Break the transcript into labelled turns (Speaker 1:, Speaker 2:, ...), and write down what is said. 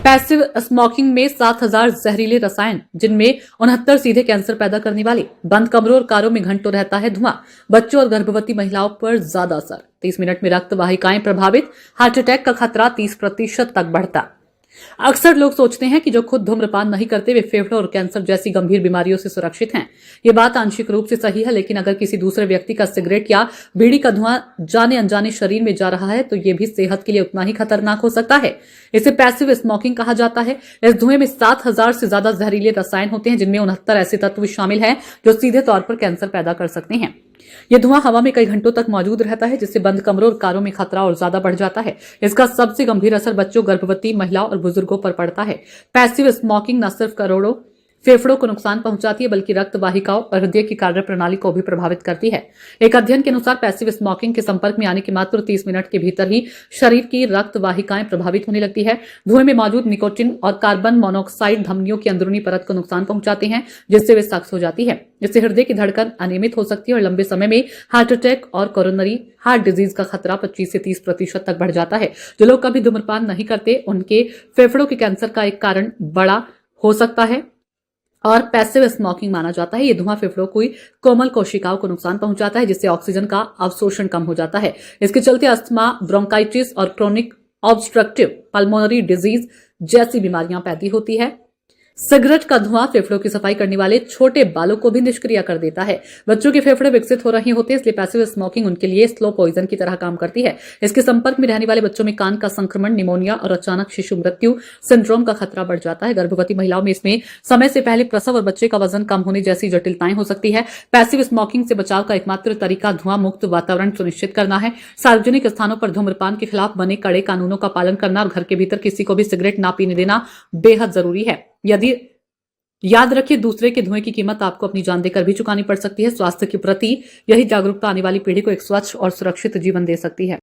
Speaker 1: Passive smoking में 7,000 जहरीले रसायन, जिनमें 69 सीधे कैंसर पैदा करने वाले। बंद कमरों और कारों में घंटों रहता है धुआं। बच्चों और गर्भवती महिलाओं पर ज्यादा असर। 30 मिनट में रक्त वाहिकाएं प्रभावित। हार्ट अटैक का खतरा 30% तक बढ़ता। अक्सर लोग सोचते हैं कि जो खुद धूम्रपान नहीं करते वे फेफड़ों और कैंसर जैसी गंभीर बीमारियों से सुरक्षित हैं। ये बात आंशिक रूप से सही है, लेकिन अगर किसी दूसरे व्यक्ति का सिगरेट या बीड़ी का धुआं जाने अनजाने शरीर में जा रहा है तो ये भी सेहत के लिए उतना ही खतरनाक हो सकता है। इसे पैसिव स्मोकिंग कहा जाता है। इस धुएं में 7,000 से ज्यादा जहरीले रसायन होते हैं, जिनमें 69 ऐसे तत्व शामिल हैं जो सीधे तौर पर कैंसर पैदा कर सकते हैं। यह धुआं हवा में कई घंटों तक मौजूद रहता है, जिससे बंद कमरों और कारों में खतरा और ज्यादा बढ़ जाता है। इसका सबसे गंभीर असर बच्चों, गर्भवती महिलाओं और बुजुर्गों पर पड़ता है। पैसिव स्मोकिंग न सिर्फ करोड़ों फेफड़ों को नुकसान पहुंचाती है, बल्कि रक्त वाहिकाओं और हृदय की कार्य प्रणाली को भी प्रभावित करती है। एक अध्ययन के अनुसार पैसिव स्मोकिंग के संपर्क में आने के मात्र 30 मिनट के भीतर ही शरीर की रक्त वाहिकाएं प्रभावित होने लगती है। धुएं में मौजूद निकोटिन और कार्बन मोनोऑक्साइड धमनियों की अंदरूनी परत को नुकसान पहुंचाते हैं, जिससे वे सख्त हो जाती है। इससे हृदय की धड़कन अनियमित हो सकती है और लंबे समय में हार्ट अटैक और कोरोनरी हार्ट डिजीज का खतरा 25 से 30% तक बढ़ जाता है। जो लोग कभी धूम्रपान नहीं करते, उनके फेफड़ों के कैंसर का एक कारण बड़ा हो सकता है और पैसिव स्मोकिंग माना जाता है। ये धुआं फेफड़ों की कोमल कोशिकाओं को नुकसान पहुंचाता है, जिससे ऑक्सीजन का अवशोषण कम हो जाता है। इसके चलते अस्थमा, ब्रोंकाइटिस और क्रोनिक ऑब्स्ट्रक्टिव पल्मोनरी डिजीज जैसी बीमारियां पैदा होती है। सिगरेट का धुआं फेफड़ों की सफाई करने वाले छोटे बालों को भी निष्क्रिय कर देता है। बच्चों के फेफड़े विकसित हो रहे होते हैं, इसलिए पैसिव स्मोकिंग उनके लिए स्लो पॉइजन की तरह काम करती है। इसके संपर्क में रहने वाले बच्चों में कान का संक्रमण, निमोनिया और अचानक शिशु मृत्यु सिंड्रोम का खतरा बढ़ जाता है। गर्भवती महिलाओं में इसमें समय से पहले प्रसव और बच्चे का वजन कम होने जैसी जटिलताएं हो सकती है। पैसिव स्मोकिंग से बचाव का एकमात्र तरीका धुआं मुक्त वातावरण सुनिश्चित करना है। सार्वजनिक स्थानों पर धूम्रपान के खिलाफ बने कड़े कानूनों का पालन करना और घर के भीतर किसी को भी सिगरेट ना पीने देना बेहद जरूरी है। याद रखिए, दूसरे के धुएं की कीमत आपको अपनी जान देकर भी चुकानी पड़ सकती है। स्वास्थ्य के प्रति यही जागरूकता आने वाली पीढ़ी को एक स्वच्छ और सुरक्षित जीवन दे सकती है।